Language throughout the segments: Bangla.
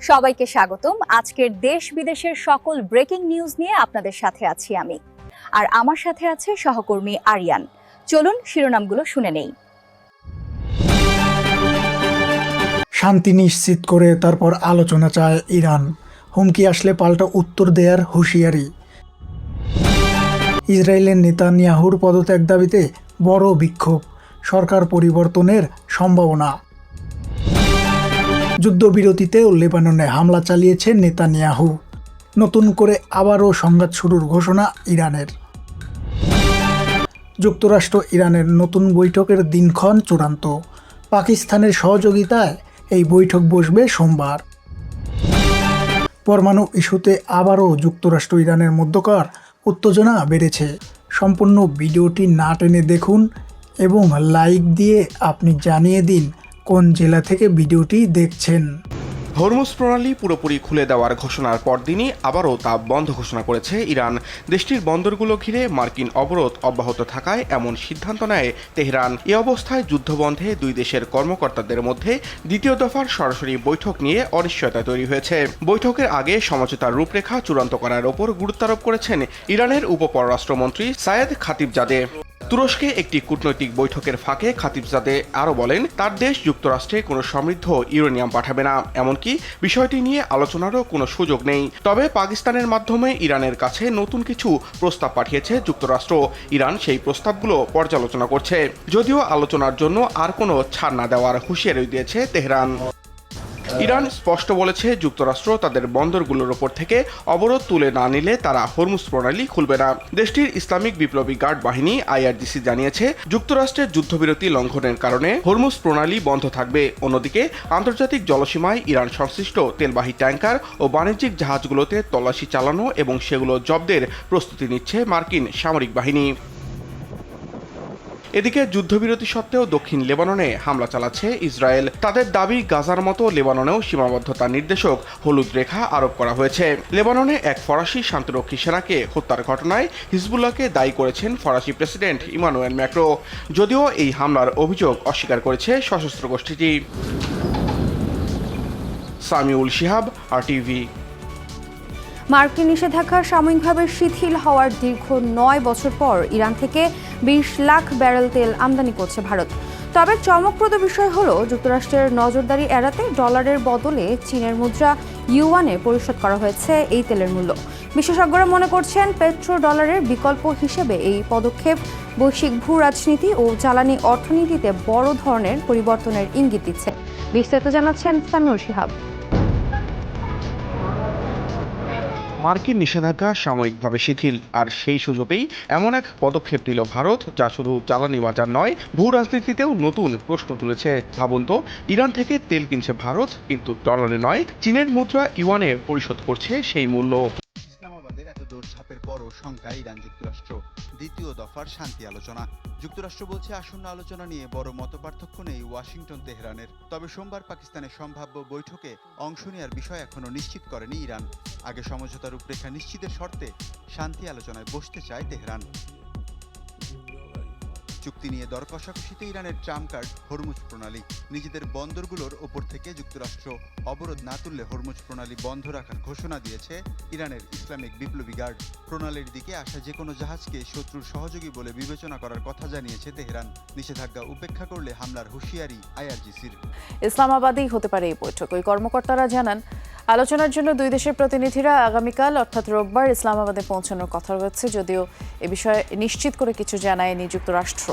সবাইকে স্বাগতম। আজকের দেশ বিদেশের সকল ব্রেকিং নিউজ নিয়ে আপনাদের সাথে আছি আমি, আর আমার সাথে আছে সহকর্মী আরিয়ান। চলুন শিরোনামগুলো শুনে নেই। শান্তি নিশ্চিত করে তারপর আলোচনা চায় ইরান। হুমকি আসলে পাল্টা উত্তর দেয়ার হুঁশিয়ারি। ইসরায়েলের নেতানিয়াহুর পদত্যাগ দাবিতে বড় বিক্ষোভ, সরকার পরিবর্তনের সম্ভাবনা। যুদ্ধবিরতিতেও লেবাননে হামলা চালিয়েছে নেতানিয়াহু। নতুন করে আবারও সংঘাত শুরুর ঘোষণা ইরানের। যুক্তরাষ্ট্র ইরানের নতুন বৈঠকের দিনক্ষণ চূড়ান্ত। পাকিস্তানের সহযোগিতায় এই বৈঠক বসবে সোমবার। পরমাণু ইস্যুতে আবারও যুক্তরাষ্ট্র ইরানের মধ্যকার উত্তেজনা বেড়েছে। সম্পূর্ণ ভিডিওটি না টেনে দেখুন এবং লাইক দিয়ে আপনি জানিয়ে দিন কোন জেলা থেকে ভিডিওটি দেখছেন। হরমুজ প্রণালী পুরোপুরি খুলে দেওয়ার ঘোষণার পরদিনই আবারও তা বন্ধ ঘোষণা করেছে ইরান। দেশটির বন্দরগুলো ঘিরে মার্কিন অবরোধ অব্যাহত থাকায় এমন সিদ্ধান্ত নেয় তেহরান। এ অবস্থায় যুদ্ধবন্ধে দুই দেশের কর্মকর্তাদের মধ্যে দ্বিতীয় দফার সরাসরি বৈঠক নিয়ে অনিশ্চয়তা তৈরি হয়েছে। বৈঠকের আগে সমঝোতার রূপরেখা চূড়ান্ত করার ওপর গুরুত্বারোপ করেছেন ইরানের উপপররাষ্ট্রমন্ত্রী সায়েদ খাতিবজাদে। তুরস্কে একটি কূটনৈতিক বৈঠকের ফাঁকে খাতিবজাদে আরও বলেন, তার দেশ যুক্তরাষ্ট্রে কোনো সমৃদ্ধ ইউরেনিয়াম পাঠাবে না, এমনকি বিষয়টি নিয়ে আলোচনারও কোনো সুযোগ নেই। তবে পাকিস্তানের মাধ্যমে ইরানের কাছে নতুন কিছু প্রস্তাব পাঠিয়েছে যুক্তরাষ্ট্র। ইরান সেই প্রস্তাবগুলো পর্যালোচনা করছে, যদিও আলোচনার জন্য আর কোনো ছাড় না দেওয়ার হুঁশিয়ারি দিয়েছে তেহরান। ইরান স্পষ্ট বলেছে, যুক্তরাষ্ট্র তাদের বন্দরগুলোর ওপর থেকে অবরোধ তুলে না নিলে তারা হরমুজ প্রণালী খুলবে না। দেশটির ইসলামিক বিপ্লবী গার্ড বাহিনী IRGC জানিয়েছে, যুক্তরাষ্ট্রের যুদ্ধবিরতি লঙ্ঘনের কারণে হরমুজ প্রণালী বন্ধ থাকবে। অন্যদিকে আন্তর্জাতিক জলসীমায় ইরান সংশ্লিষ্ট তেলবাহী ট্যাঙ্কার ও বাণিজ্যিক জাহাজগুলোতে তল্লাশি চালানো এবং সেগুলো জব্দের প্রস্তুতি নিচ্ছে মার্কিন সামরিক বাহিনী। এদিকে যুদ্ধবিরতি সত্ত্বেও দক্ষিণ লেবাননে হামলা চালাচ্ছে ইসরায়েল। তাদের দাবি, গাজার মতো লেবাননেও সীমাবদ্ধতা নির্দেশক হলুদ রেখা আরোপ করা হয়েছে। লেবাননে এক ফরাসি শান্তিরক্ষী সেনাকে হত্যার ঘটনায় হিজবুল্লাহকে দায়ী করেছেন ফরাসি প্রেসিডেন্ট ইমানুয়েল ম্যাক্রো, যদিও এই হামলার অভিযোগ অস্বীকার করেছে সশস্ত্র গোষ্ঠীটি। সামিউল শিহাব, RTV। মার্কিন নিষেধাজ্ঞা সাময়িকভাবে শিথিল হওয়ার দীর্ঘ 9 বছর পর ইরান থেকে 20 লাখ ব্যারেল তেল আমদানি করছে ভারত। তবে চমকপ্রদ বিষয় হলো, যুক্তরাষ্ট্রের নজরদারি এড়াতে ডলারের বদলে চীনের মুদ্রা ইউয়ানে পরিশোধ করা হয়েছে এই তেলের মূল্য। বিশেষজ্ঞরা মনে করছেন, পেট্রো ডলারের বিকল্প হিসেবে এই পদক্ষেপ বৈশ্বিক ভূ রাজনীতি ও জ্বালানি অর্থনীতিতে বড় ধরনের পরিবর্তনের ইঙ্গিত দিচ্ছে। বিস্তারিত জানাচ্ছেন সামিউল শিহাব। মার্কিন নিষেধাজ্ঞা সাময়িকভাবে শিথিল, আর সেই সুযোগেই এমন এক পদক্ষেপ নিল ভারত, যা শুধু জ্বালানি বাজার নয়, ভূ রাজনীতিতেও নতুন প্রশ্ন তুলেছে। ভাবুন তো, ইরান থেকে তেল কিনছে ভারত, কিন্তু ডলারে নয়, চীনের মুদ্রা ইউয়ানে পরিশোধ করছে সেই মূল্য। ইসলামাবাদের এত দৌড়ঝাঁপের পরও শঙ্কায় ইরান যুক্তরাষ্ট্র। দ্বিতীয় দফার শান্তি আলোচনা। যুক্তরাষ্ট্র বলছে, আসন্ন আলোচনা নিয়ে বড় মতপার্থক্য নেই ওয়াশিংটন তেহরানের। তবে সোমবার পাকিস্তানের সম্ভাব্য বৈঠকে অংশ নেওয়ার বিষয় এখনও নিশ্চিত করেনি ইরান। আগে সমঝোতার রূপরেখা নিশ্চিতের শর্তে শান্তি আলোচনায় বসতে চায় তেহরান। চুক্তি নিয়ে দর কষাকষিতে ইরানের ট্রাম্প কার্ড হরমুজ প্রণালী। নিজেদের বন্দরগুলোর ওপর থেকে যুক্তরাষ্ট্র অবরোধ না তুললে হরমুজ প্রণালী বন্ধ রাখার ঘোষণা দিয়েছে ইরানের ইসলামিক বিপ্লবী গার্ড। প্রণালীর দিকে আসা যে কোনো জাহাজকে শত্রুর সহযোগী বলে বিবেচনা করার কথা জানিয়েছে তেহরান। নিষেধাজ্ঞা উপেক্ষা করলে হামলার হুঁশিয়ারি IRGCর। ইসলামাবাদেই হতে পারে এই বৈঠক। ওই কর্মকর্তারা জানান, আলোচনার জন্য দুই দেশের প্রতিনিধিরা আগামীকাল অর্থাৎ রোববার ইসলামাবাদে পৌঁছানোর কথা রয়েছে, যদিও এ বিষয়ে নিশ্চিত করে কিছু জানায়নি যুক্তরাষ্ট্র।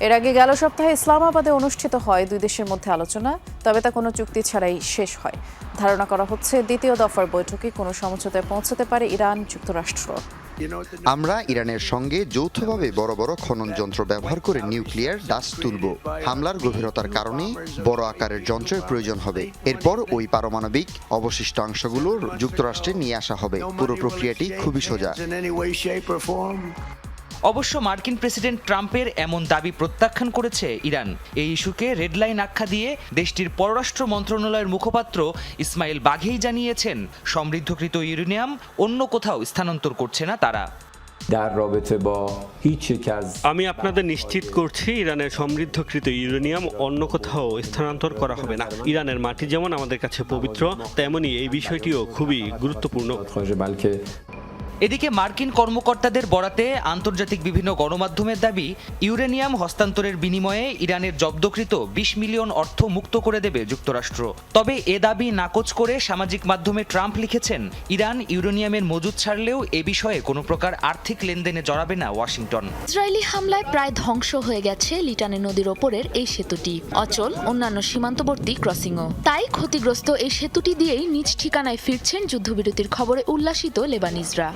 এর আগে গেল সপ্তাহে ইসলামাবাদে অনুষ্ঠিত হয় দুই দেশের মধ্যে আলোচনা, তবে তা কোনো চুক্তি ছাড়াই শেষ হয়। ধারণা করা হচ্ছে, দ্বিতীয় দফার বৈঠকে কোনো সমঝোতায় পৌঁছাতে পারে ইরান যুক্তরাষ্ট্র। আমরা ইরানের সঙ্গে যৌথভাবে বড় বড় খনন যন্ত্র ব্যবহার করে নিউক্লিয়ার ডাস্ট তুলব। হামলার গভীরতার কারণে বড় আকারের যন্ত্রের প্রয়োজন হবে। এরপর ওই পারমাণবিক অবশিষ্ট অংশগুলো যুক্তরাষ্ট্রে নিয়ে আসা হবে। পুরো প্রক্রিয়াটি খুবই সোজা। অবশ্য মার্কিন প্রেসিডেন্ট ট্রাম্পের এমন দাবি প্রত্যাখ্যান করেছে ইরান। এই ইস্যুকে রেডলাইন আখ্যা দিয়ে দেশটির পররাষ্ট্র মন্ত্রণালয়ের মুখপাত্র ইসমাইল বাঘেই জানিয়েছেন, সমৃদ্ধকৃত ইউরেনিয়াম অন্য কোথাও স্থানান্তর করছে না তারা। در رابطه با هیچ یک از আমি আপনাদের নিশ্চিত করছি ইরানের সমৃদ্ধকৃত ইউরেনিয়াম অন্য কোথাও স্থানান্তর করা হবে না। ইরানের মাটি যেমন আমাদের কাছে পবিত্র, তেমনি এই বিষয়টিও খুবই গুরুত্বপূর্ণ। پروژه بلکه এদিকে মার্কিন কর্মকর্তাদের বরাতে আন্তর্জাতিক বিভিন্ন গণমাধ্যমের দাবি ইউরেনিয়াম হস্তান্তরের বিনিময়ে ইরানের জব্দকৃত ২০ মিলিয়ন অর্থ মুক্ত করে দেবে যুক্তরাষ্ট্র। তবে এ দাবি নাকচ করে সামাজিক মাধ্যমে ট্রাম্প লিখেছেন, ইরান ইউরেনিয়ামের মজুদ ছাড়লেও এ বিষয়ে কোনো প্রকার আর্থিক লেনদেনে জড়াবে না ওয়াশিংটন। ইসরায়েলি হামলায় প্রায় ধ্বংস হয়ে গেছে লিটানি নদীর ওপরের এই সেতুটি, অচল অন্যান্য সীমান্তবর্তী ক্রসিংও। তাই ক্ষতিগ্রস্ত এই সেতুটি দিয়েই নিজ ঠিকানায় ফিরছেন যুদ্ধবিরতির খবরে উল্লাসিত লেবানিজরা।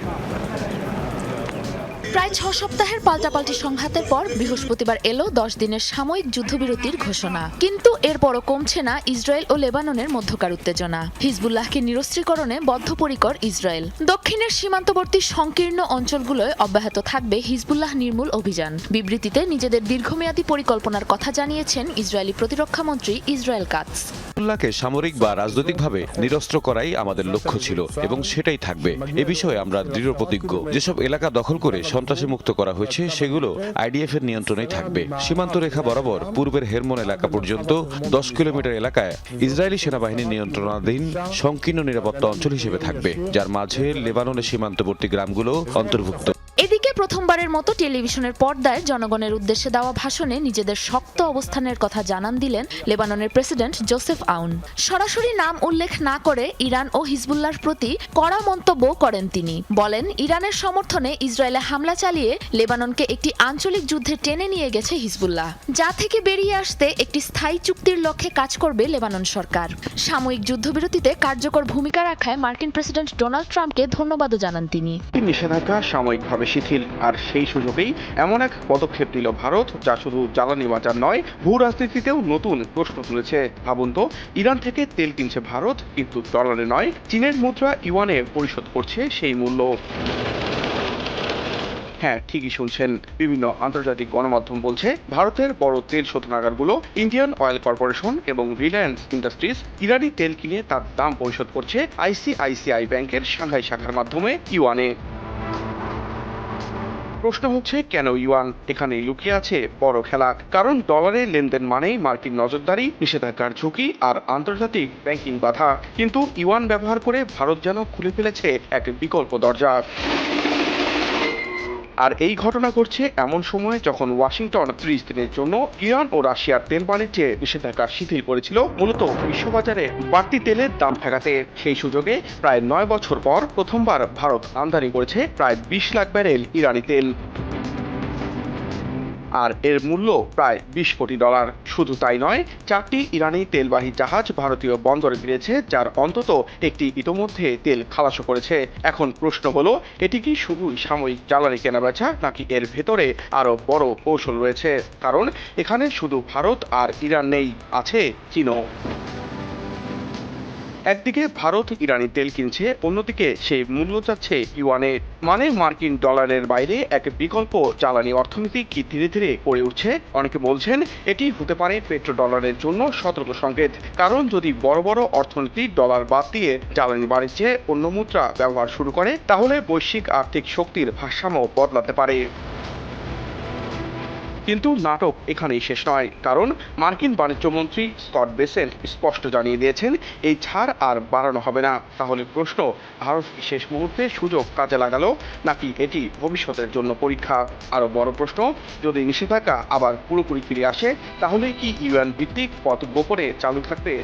প্রায় ৬ সপ্তাহের পাল্টাপাল্টি সংঘাতের পর বৃহস্পতিবার এলো ১০ দিনের সাময়িক যুদ্ধবিরতির ঘোষণা। কিন্তু এরপরও কমছে না ইসরায়েল ও লেবাননের মধ্যকার উত্তেজনা। হিজবুল্লাহকে নিরস্ত্রীকরণে বদ্ধপরিকর ইসরায়েল। দক্ষিণের সীমান্তবর্তী সংকীর্ণ অঞ্চলগুলোয় অব্যাহত থাকবে হিজবুল্লাহ নির্মূল অভিযান। বিবৃতিতে নিজেদের দীর্ঘমেয়াদী পরিকল্পনার কথা জানিয়েছেন ইসরায়েলি প্রতিরক্ষামন্ত্রী ইসরায়েল কাটস। হিজবুল্লাহকে সামরিক বা রাজনৈতিকভাবে নিরস্ত্র করাই আমাদের লক্ষ্য ছিল এবং সেটাই থাকবে। এ বিষয়ে আমরা দৃঢ় প্রতিজ্ঞ। যেসব এলাকা দখল করে সন্ত্রাসী মুক্ত করা হয়েছে সেগুলো আইডিএফ এর নিয়ন্ত্রণেই থাকবে। সীমান্ত রেখা বরাবর পূর্বের হেরমন এলাকা পর্যন্ত ১০ কিলোমিটার এলাকায় ইসরায়েলি সেনাবাহিনীর নিয়ন্ত্রণাধীন সংকীর্ণ নিরাপত্তা অঞ্চল হিসেবে থাকবে, যার মাঝে লেবাননের সীমান্তবর্তী গ্রামগুলো অন্তর্ভুক্ত। এদিকে প্রথমবারের মতো টেলিভিশনের পর্দায় জনগণের উদ্দেশ্যে দেওয়া ভাষণে নিজেদের শক্ত অবস্থানের কথা জানান দিলেন লেবাননের প্রেসিডেন্ট জোসেফ আউন। সরাসরি নাম উল্লেখ না করে ইরান ও হিজবুল্লাহর প্রতি কড়া মন্তব্য করেন তিনি। বলেন, ইরানের সমর্থনে ইসরায়েলে হামলা চালিয়ে লেবাননকে একটি আঞ্চলিক যুদ্ধে টেনে নিয়ে গেছে হিজবুল্লাহ, যা থেকে বেরিয়ে আসতে একটি স্থায়ী চুক্তির লক্ষ্যে কাজ করবে লেবানন সরকার। সাময়িক যুদ্ধবিরতিতে কার্যকর ভূমিকা রাখায় মার্কিন প্রেসিডেন্ট ডোনাল্ড ট্রাম্পকে ধন্যবাদও জানান তিনি। নিষেধাজ্ঞা সাময়িকভাবে শিথিল, আর সেই সুযোগেই এমন এক পদক্ষেপ নিল ভারত, যা শুধু জ্বালানি বাজার নয়, ভূ রাজনীতিতেও নতুন প্রশ্ন তুলেছে। ভাবুন তো, ইরান থেকে তেল কিনছে ভারত, কিন্তু ডলারে নয়, চীনের মুদ্রা ইউয়ানে পরিশোধ করছে সেই মূল্য। হ্যাঁ, ঠিকই শুনছেন। বিভিন্ন আন্তর্জাতিক গণমাধ্যম বলছে ভারতের বড় তেল শোধনাগারগুলো ইন্ডিয়ান অয়েল কর্পোরেশন এবং রিলায়েন্স ইন্ডাস্ট্রিজ ইরানি তেল কিনে তার দাম পরিশোধ করছে আইসিআইসিআই ব্যাংকের সাংহাই শাখার মাধ্যমে ইউয়ানে। প্রশ্ন হচ্ছে, কেন ইউয়ান? এখানে লুকিয়ে আছে বড় খেলা। কারণ ডলারের লেনদেন মানেই মার্কিন নজরদারি, নিষেধাজ্ঞার ঝুঁকি আর আন্তর্জাতিক ব্যাংকিং বাধা। কিন্তু ইউয়ান ব্যবহার করে ভারত যেন খুলে ফেলেছে এক বিকল্প দরজা। আর এই ঘটনা ঘটছে এমন সময়ে যখন ওয়াশিংটন 30 দিনের জন্য ইরান ও রাশিয়ার তেল বাণিজ্যে নিষেধাজ্ঞা শিথিল করেছিল, মূলত বিশ্ববাজারে বাড়তি তেলের দাম ঠেকাতে। সেই সুযোগে প্রায় 9 বছর পর প্রথমবার ভারত আমদানি করেছে প্রায় 20 লাখ ব্যারেল ইরানি তেল, আর এর মূল্য প্রায় 20 কোটি ডলার। শুধু তাই নয়, 4টি ইরানি তেলবাহী জাহাজ ভারতীয় বন্দরে ফিরেছে, যার অন্তত একটি ইতোমধ্যে তেল খালাসও করেছে। এখন প্রশ্ন হলো, এটি কি শুধু সাময়িক জ্বালানি কেনাবেচা, নাকি এর ভেতরে আরো বড় কৌশল রয়েছে? কারণ এখানে শুধু ভারত আর ইরান নেই, আছে চীনও। একদিকে ভারত ইরানি তেল কিনছে, অন্যদিকে সেই মূল্য যাচ্ছে ইউয়ানে। মানে মার্কিন ডলারের বাইরে এক বিকল্প জ্বালানি অর্থনীতি কি ধীরে ধীরে গড়ে উঠছে? অনেকে বলছেন এটি হতে পারে পেট্রো ডলারের জন্য সতর্ক সংকেত। কারণ যদি বড় বড় অর্থনীতি ডলার বাদ দিয়ে জ্বালানি বাণিজ্যে অন্য মুদ্রা ব্যবহার শুরু করে, তাহলে বৈশ্বিক আর্থিক শক্তির ভারসাম্য বদলাতে পারে। কিন্তু নাটক এখানেই শেষ নয়, কারণ মার্কিন বাণিজ্যমন্ত্রী স্কট বেসেন্ট স্পষ্ট জানিয়ে দিয়েছেন এই ছাড় আর বাড়ানো হবে না। তাহলে প্রশ্ন, ভারত কি শেষ মুহূর্তে সুযোগ কাজে লাগালো, নাকি এটি ভবিষ্যতের জন্য পরীক্ষা? আরও বড় প্রশ্ন, যদি নিষেধাজ্ঞা আবার পুরোপুরি ফিরে আসে, তাহলে কি ইউএন ভিত্তিক পথ গোপনে চালু থাকবে?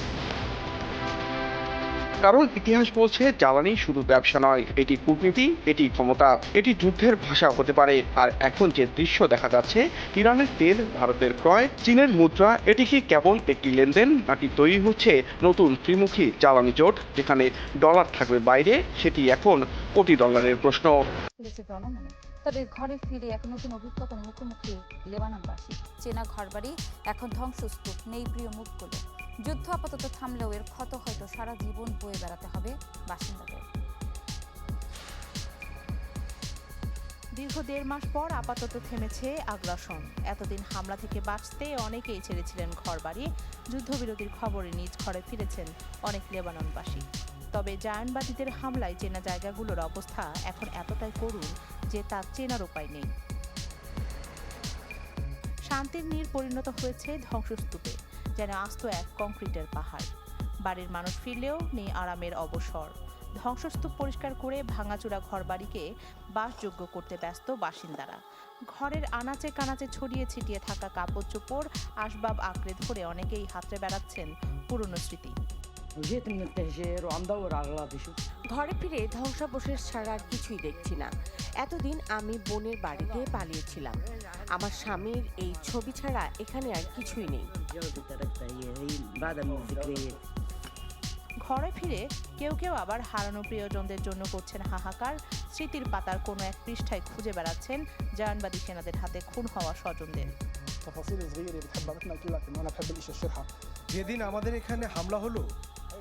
কারণ ইতিহাস বলছে জ্বালানি শুধু ব্যবসা নয়, এটি কূটনীতি, এটি ক্ষমতা, এটি যুদ্ধের ভাষা হতে পারে। আর এখন যে দৃশ্য দেখা যাচ্ছে, ইরানের তেল ভারতের ক্রয়, চীনের মুদ্রা, এটি কি কেবল একটি লেনদেন, নাকি তৈরি হচ্ছে নতুন ত্রিমুখী জ্বালানি জোট, যেখানে ডলার থাকবে বাইরে? সেটি এখন কোটি ডলারের প্রশ্ন। তবে ঘরে ফিরে এক নতুন অভিজ্ঞতার মুখোমুখি লেবাননবাসী। চেনা ঘরবাড়ি এখন ধ্বংসস্তূপ, নেই প্রিয় মুখগুলো। যুদ্ধ আপাতত থামলেও এর ক্ষত হয়তো সারা জীবন বয়ে বেড়াতে হবে বাসিন্দাদের। দীর্ঘ 1.5 মাস পর আপাতত থেমেছে আগ্রাসন। এতদিন হামলা থেকে বাঁচতে অনেকেই ছেড়েছিলেন ঘরবাড়ি। যুদ্ধবিরতির খবরে নিজ ঘরে ফিরেছেন অনেক লেবাননবাসী। তবে জায়নবাদীদের হামলায় চেনা জায়গাগুলোর অবস্থা এখন এতটাই করুণ যে যে তা চেনার উপায় নেই। শান্তির নীড় পরিণত হয়েছে ধ্বংসস্তূপে, যেন আস্ত এক কংক্রিটের পাহাড়। বাড়ির মানুষ ফিরলেও নেই আরামের অবসর। ধ্বংসস্তূপ পরিষ্কার করে ভাঙাচোরা ঘরবাড়িকে বাসযোগ্য করতে ব্যস্ত বাসিন্দারা। ঘরের আনাচে কানাচে ছড়িয়ে ছিটিয়ে থাকা কাপড় চোপড়, আসবাব আঁকড়ে ধরে অনেকেই হাতড়ে বেড়াচ্ছেন পুরনো স্মৃতি। ঘরে ফিরে ধ্বংসাবশেষ ছাড়া আর কিছুই দেখছি না। এতদিন আমি বোনের বাড়িতে পালিয়েছিলাম। আমার স্বামীর এই ছবি ছাড়া এখানে আর কিছুই নেই। ঘরে ফিরে কেউ কেউ আবার হারানো প্রিয়জনদের জন্য করছেন হাহাকার। স্মৃতির পাতার কোনো এক পৃষ্ঠায় খুঁজে বেড়াচ্ছেন জাহানবাদী সেনাদের হাতে খুন হওয়া স্বজনদের। যেদিন আমাদের এখানে হামলা হলো,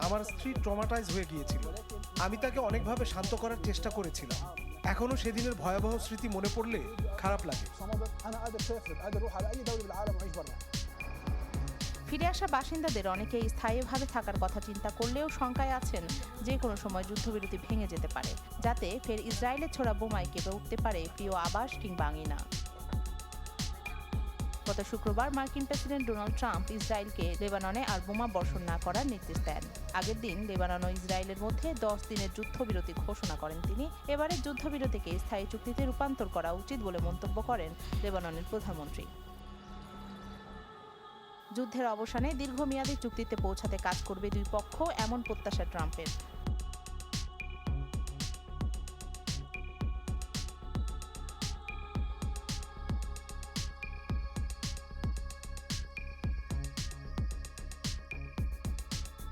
আমার স্ত্রী ট্রমাটাইজ হয়ে গিয়েছিল। আমি তাকে অনেকভাবে শান্ত করার চেষ্টা করেছিলাম। এখনো সেদিনের ভয়াবহ স্মৃতি মনে পড়লে খারাপ লাগে। ফিরে আসা বাসিন্দাদের অনেকেই স্থায়ীভাবে থাকার কথা চিন্তা করলেও শঙ্কায় আছেন যে কোনো সময় যুদ্ধবিরতি ভেঙে যেতে পারে, যাতে ফের ইসরায়েলের ছোড়া বোমায় কেঁপে উঠতে পারে প্রিয় আবাস কিংবা আঙিনা। গত শুক্রবার মার্কিন প্রেসিডেন্ট ডোনাল্ড ট্রাম্প ইসরায়েলকে লেবাননে আর বোমা বর্ষণ না করার নির্দেশ দেন। আগের দিন লেবানন ও ইসরায়েলের মধ্যে 10 দিনের যুদ্ধবিরতি ঘোষণা করেন তিনি। এবারের যুদ্ধবিরতিকে স্থায়ী চুক্তিতে রূপান্তর করা উচিত বলে মন্তব্য করেন লেবাননের প্রধানমন্ত্রী। যুদ্ধের অবসানে দীর্ঘমেয়াদী চুক্তিতে পৌঁছাতে কাজ করবে দুই পক্ষ, এমন প্রত্যাশা ট্রাম্পের।